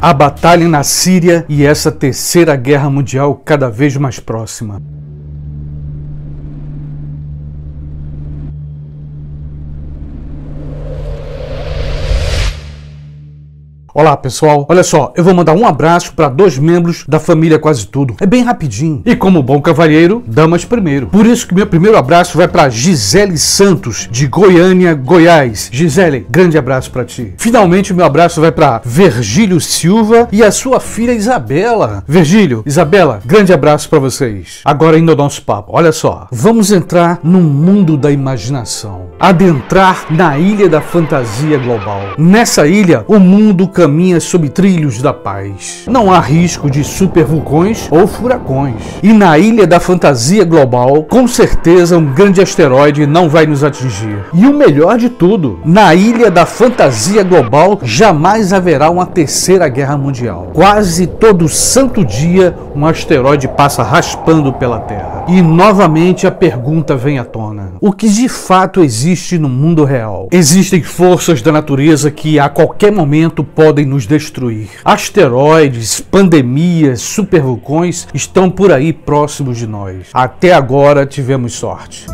a batalha na Síria e essa terceira guerra mundial cada vez mais próxima. Olá pessoal, olha só, eu vou mandar um abraço para 2 membros da família Quase Tudo. É bem rapidinho. E como bom cavalheiro, damas primeiro. Por isso que meu primeiro abraço vai para Gisele Santos, de Goiânia, Goiás. Gisele, grande abraço para ti. Finalmente o meu abraço vai para Virgílio Silva e a sua filha Isabela. Virgílio, Isabela, grande abraço para vocês. Agora indo ao nosso papo, olha só. Vamos entrar no mundo da imaginação. Adentrar na ilha da fantasia global. Nessa ilha, o mundo caminha sob trilhos da paz. Não há risco de supervulcões ou furacões. E na ilha da fantasia global, com certeza um grande asteroide não vai nos atingir. E o melhor de tudo, na ilha da fantasia global jamais haverá uma terceira guerra mundial. Quase todo santo dia um asteroide passa raspando pela Terra. E novamente a pergunta vem à tona. O que de fato existe no mundo real? Existem forças da natureza que a qualquer momento podem nos destruir. Asteroides, pandemias, supervulcões estão por aí próximos de nós. Até agora tivemos sorte.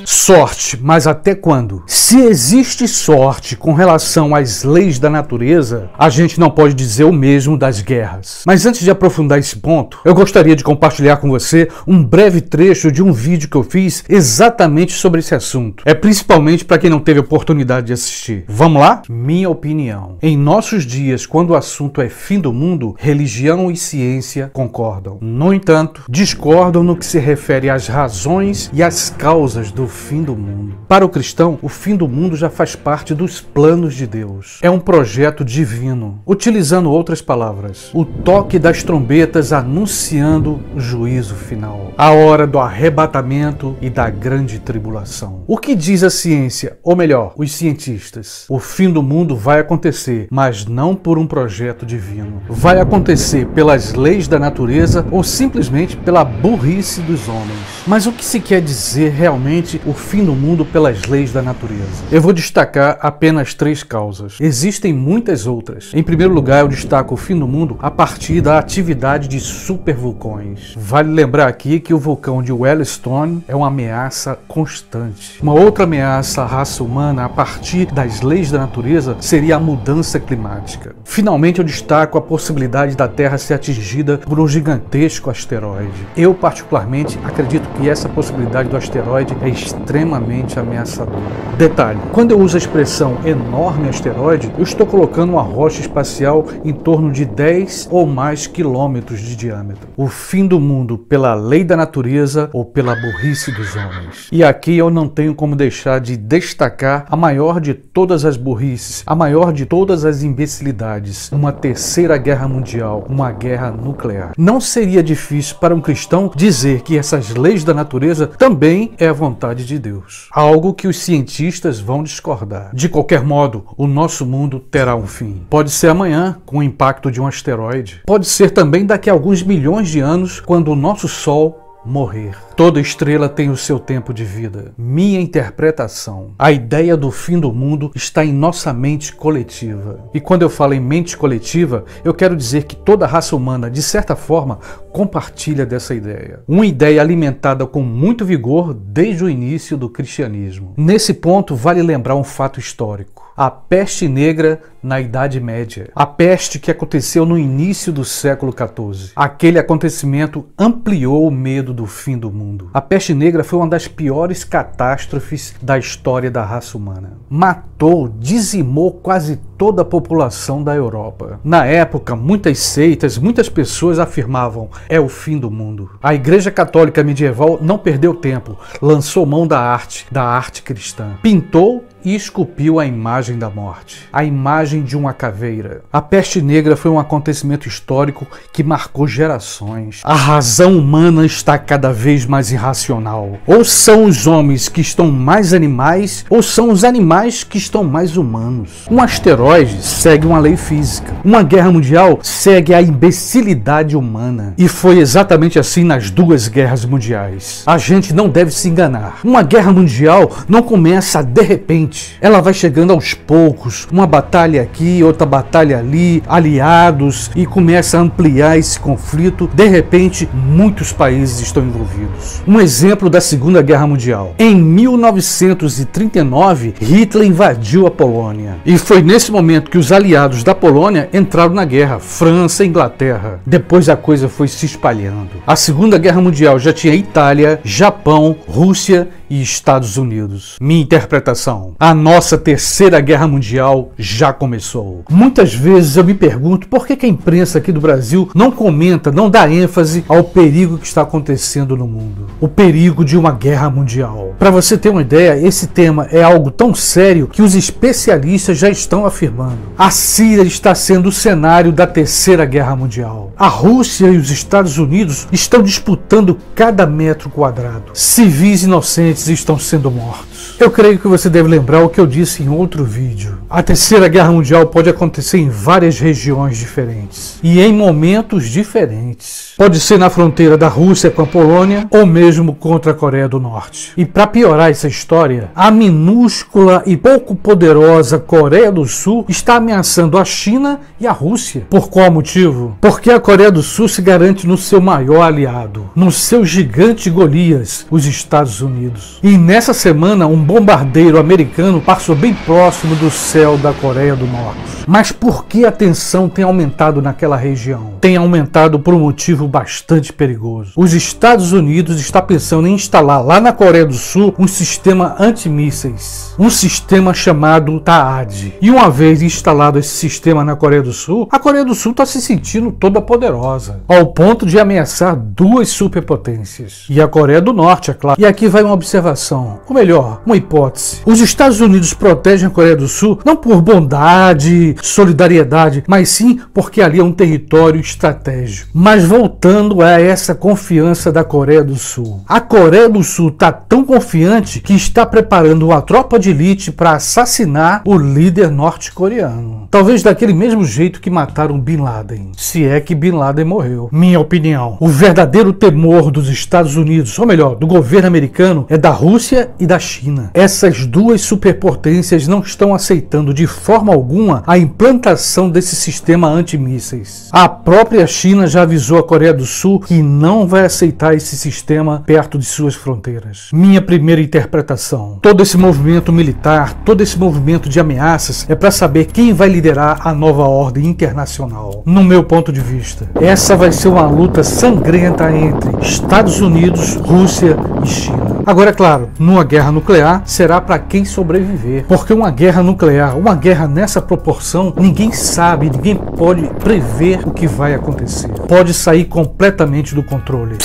Sorte, mas até quando? Se existe sorte com relação às leis da natureza, a gente não pode dizer o mesmo das guerras. Mas antes de aprofundar esse ponto, eu gostaria de compartilhar com você um breve trecho de um vídeo que eu fiz exatamente sobre esse assunto. É principalmente para quem não teve oportunidade de assistir. Vamos lá? Minha opinião. Em nossos dias, quando o assunto é fim do mundo, religião e ciência concordam. No entanto, discordam no que se refere às razões e às causas do fim do mundo. Para o cristão, o fim do mundo já faz parte dos planos de Deus. É um projeto divino. Utilizando outras palavras, o toque das trombetas anunciando o juízo final. A hora do arrebatamento e da grande tribulação. O que diz a ciência, ou melhor, os cientistas? O fim do mundo vai acontecer, mas não por um projeto divino. Vai acontecer pelas leis da natureza ou simplesmente pela burrice dos homens. Mas o que se quer dizer realmente o fim do mundo pelas leis da natureza? Eu vou destacar apenas 3 causas. Existem muitas outras. Em primeiro lugar, eu destaco o fim do mundo a partir da atividade de supervulcões. Vale lembrar aqui que o vulcão de Yellowstone é uma ameaça constante. Uma outra ameaça à raça humana a partir das leis da natureza seria a mudança climática. Finalmente, eu destaco a possibilidade da Terra ser atingida por um gigantesco asteroide. Eu, particularmente, acredito que essa possibilidade do asteroide é extremamente ameaçadora. Detalhe, quando eu uso a expressão enorme asteroide, eu estou colocando uma rocha espacial em torno de 10 ou mais quilômetros de diâmetro. O fim do mundo pela lei da natureza ou pela burrice dos homens. E aqui eu não tenho como deixar de destacar a maior de todas as burrices, a maior de todas as imbecilidades, uma terceira guerra mundial, uma guerra nuclear. Não seria difícil para um cristão dizer que essas leis da natureza também é a vontade de Deus. Algo que os cientistas vão discordar. De qualquer modo, o nosso mundo terá um fim. Pode ser amanhã, com o impacto de um asteroide. Pode ser também daqui a alguns milhões de anos, quando o nosso Sol morrer. Toda estrela tem o seu tempo de vida. Minha interpretação. A ideia do fim do mundo está em nossa mente coletiva. E quando eu falo em mente coletiva, eu quero dizer que toda a raça humana, de certa forma, compartilha dessa ideia. Uma ideia alimentada com muito vigor desde o início do cristianismo. Nesse ponto, vale lembrar um fato histórico. A peste negra na Idade Média. A peste que aconteceu no início do século XIV. Aquele acontecimento ampliou o medo do fim do mundo. A peste negra foi uma das piores catástrofes da história da raça humana. Matou, dizimou quase toda a população da Europa. Na época, muitas seitas, muitas pessoas afirmavam: é o fim do mundo. A Igreja Católica medieval não perdeu tempo, lançou mão da arte cristã. Pintou e esculpiu a imagem da morte, a imagem de uma caveira. A peste negra foi um acontecimento histórico que marcou gerações. A razão humana está cada vez mais irracional. Ou são os homens que estão mais animais, ou são os animais que estão mais humanos. Um asteroide segue uma lei física. Uma guerra mundial segue a imbecilidade humana. E foi exatamente assim nas duas guerras mundiais. A gente não deve se enganar. Uma guerra mundial não começa de repente. Ela vai chegando aos poucos. Uma batalha aqui, outra batalha ali, aliados, e começa a ampliar esse conflito. De repente, muitos países estão envolvidos. Um exemplo da Segunda Guerra Mundial. Em 1939, Hitler invadiu a Polônia. E foi nesse momento que os aliados da Polônia entraram na guerra, França e Inglaterra. Depois a coisa foi se espalhando. A Segunda Guerra Mundial já tinha Itália, Japão, Rússia e Estados Unidos. Minha interpretação: a nossa Terceira Guerra Mundial já começou. Muitas vezes eu me pergunto por que a imprensa aqui do Brasil não comenta, não dá ênfase ao perigo que está acontecendo no mundo. O perigo de uma guerra mundial. Para você ter uma ideia, esse tema é algo tão sério que os especialistas já estão afirmando. A Síria está sendo o cenário da Terceira Guerra Mundial. A Rússia e os Estados Unidos estão disputando cada metro quadrado. Civis inocentes estão sendo mortos. Eu creio que você deve lembrar o que eu disse em outro vídeo. A Terceira Guerra Mundial pode acontecer em várias regiões diferentes e em momentos diferentes. Pode ser na fronteira da Rússia com a Polônia ou mesmo contra a Coreia do Norte. E para piorar essa história, a minúscula e pouco poderosa Coreia do Sul está ameaçando a China e a Rússia. Por qual motivo? Porque a Coreia do Sul se garante no seu maior aliado, no seu gigante Golias, os Estados Unidos. E nessa semana, um bombardeiro americano passou bem próximo do céu da Coreia do Norte. Mas por que a tensão tem aumentado naquela região? Tem aumentado por um motivo bastante perigoso. Os Estados Unidos está pensando em instalar lá na Coreia do Sul um sistema antimísseis, um sistema chamado THAAD. E uma vez instalado esse sistema na Coreia do Sul, a Coreia do Sul está se sentindo toda poderosa, ao ponto de ameaçar duas superpotências. E a Coreia do Norte, é claro. E aqui vai uma observação, ou melhor, uma hipótese. Os Estados Unidos protegem a Coreia do Sul não por bondade, solidariedade, mas sim porque ali é um território estratégico. Mas voltando a essa confiança da Coreia do Sul. A Coreia do Sul está tão confiante que está preparando uma tropa de elite para assassinar o líder norte-coreano. Talvez daquele mesmo jeito que mataram Bin Laden. Se é que Bin Laden morreu. Minha opinião. O verdadeiro temor dos Estados Unidos, ou melhor, do governo americano, é da Rússia e da China. Essas duas superpotências não estão aceitando de forma alguma a implantação desse sistema antimísseis. A própria China já avisou a Coreia do Sul que não vai aceitar esse sistema perto de suas fronteiras. Minha primeira interpretação: todo esse movimento militar, todo esse movimento de ameaças é para saber quem vai liderar a nova ordem internacional. No meu ponto de vista, essa vai ser uma luta sangrenta entre Estados Unidos, Rússia e China. Agora, é claro, numa guerra nuclear será para quem sobreviver, porque uma guerra nuclear, uma guerra nessa proporção, ninguém sabe, ninguém pode prever o que vai acontecer. Pode sair completamente do controle.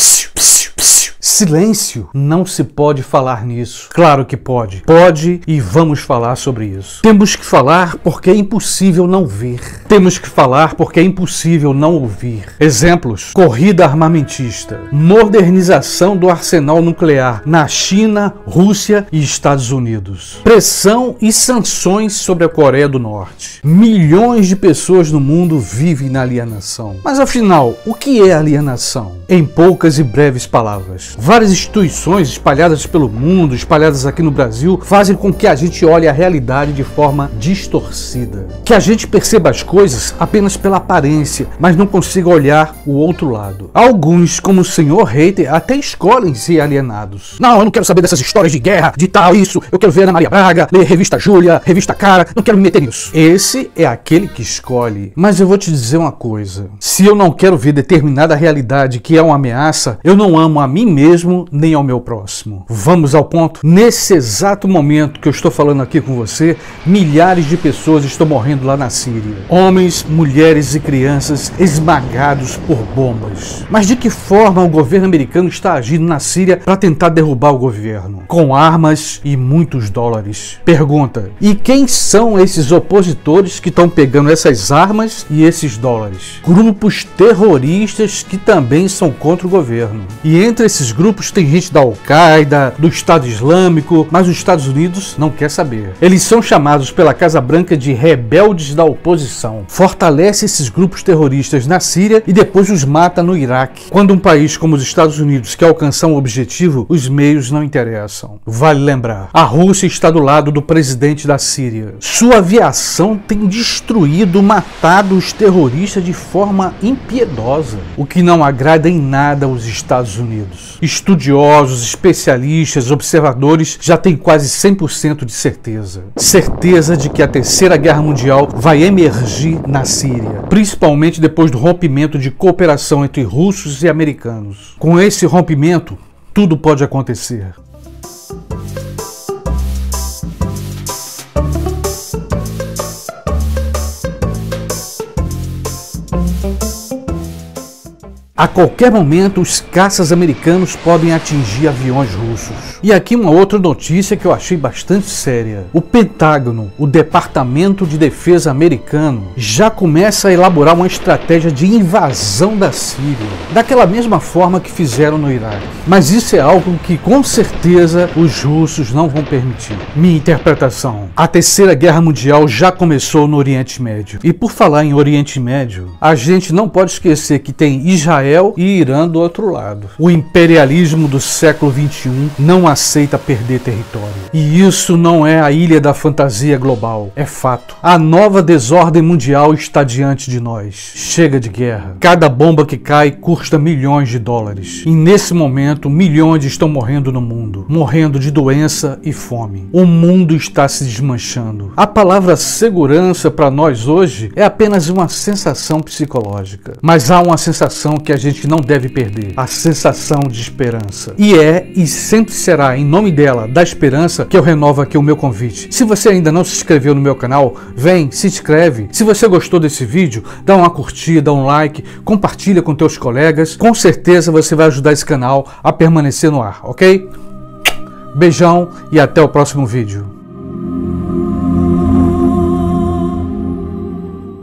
Silêncio, não se pode falar nisso. Claro que pode. Pode, e vamos falar sobre isso. Temos que falar porque é impossível não ver. Temos que falar porque é impossível não ouvir. Exemplos: corrida armamentista, modernização do arsenal nuclear na China, Rússia e Estados Unidos, pressão e sanções sobre a Coreia do Norte. Milhões de pessoas no mundo vivem na alienação. Mas afinal, o que é alienação? Em poucas e breves palavras, várias instituições espalhadas pelo mundo, espalhadas aqui no Brasil, fazem com que a gente olhe a realidade de forma distorcida. Que a gente perceba as coisas apenas pela aparência, mas não consiga olhar o outro lado. Alguns, como o senhor hater, até escolhem ser alienados. Não, eu não quero saber dessas histórias de guerra, de tal, isso. Eu quero ver Ana Maria Braga, ler revista Júlia, revista Cara, não quero me meter nisso. Esse é aquele que escolhe. Mas eu vou te dizer uma coisa. Se eu não quero ver determinada realidade que é uma ameaça, eu não amo a mim mesmo mesmo nem ao meu próximo. Vamos ao ponto? Nesse exato momento que eu estou falando aqui com você, milhares de pessoas estão morrendo lá na Síria. Homens, mulheres e crianças esmagados por bombas. Mas de que forma o governo americano está agindo na Síria para tentar derrubar o governo? Com armas e muitos dólares. Pergunta: e quem são esses opositores que estão pegando essas armas e esses dólares? Grupos terroristas que também são contra o governo. E entre esses grupos tem gente da Al-Qaeda, do Estado Islâmico, mas os Estados Unidos não quer saber. Eles são chamados pela Casa Branca de rebeldes da oposição. Fortalece esses grupos terroristas na Síria e depois os mata no Iraque. Quando um país como os Estados Unidos quer alcançar um objetivo, os meios não interessam. Vale lembrar, a Rússia está do lado do presidente da Síria. Sua aviação tem destruído, matado os terroristas de forma impiedosa, o que não agrada em nada aos Estados Unidos. Estudiosos, especialistas, observadores já têm quase 100% de certeza. Certeza de que a Terceira Guerra Mundial vai emergir na Síria, principalmente depois do rompimento de cooperação entre russos e americanos. Com esse rompimento, tudo pode acontecer. A qualquer momento, os caças americanos podem atingir aviões russos. E aqui uma outra notícia que eu achei bastante séria. O Pentágono, o Departamento de Defesa americano, já começa a elaborar uma estratégia de invasão da Síria, daquela mesma forma que fizeram no Iraque. Mas isso é algo que com certeza os russos não vão permitir. Minha interpretação: a Terceira Guerra Mundial já começou no Oriente Médio. E por falar em Oriente Médio, a gente não pode esquecer que tem Israel e Irã do outro lado. O imperialismo do século XXI não aceita perder território. E isso não é a ilha da fantasia global, é fato. A nova desordem mundial está diante de nós. Chega de guerra. Cada bomba que cai custa milhões de dólares. E nesse momento, milhões estão morrendo no mundo, morrendo de doença e fome. O mundo está se desmanchando. A palavra segurança para nós hoje é apenas uma sensação psicológica. Mas há uma sensação que a gente não deve perder: a sensação de esperança. E é e sempre será em nome dela, da esperança, que eu renovo aqui o meu convite. Se você ainda não se inscreveu no meu canal, vem, se inscreve. Se você gostou desse vídeo, dá uma curtida, um like, compartilha com teus colegas. Com certeza você vai ajudar esse canal a permanecer no ar, ok? Beijão e até o próximo vídeo.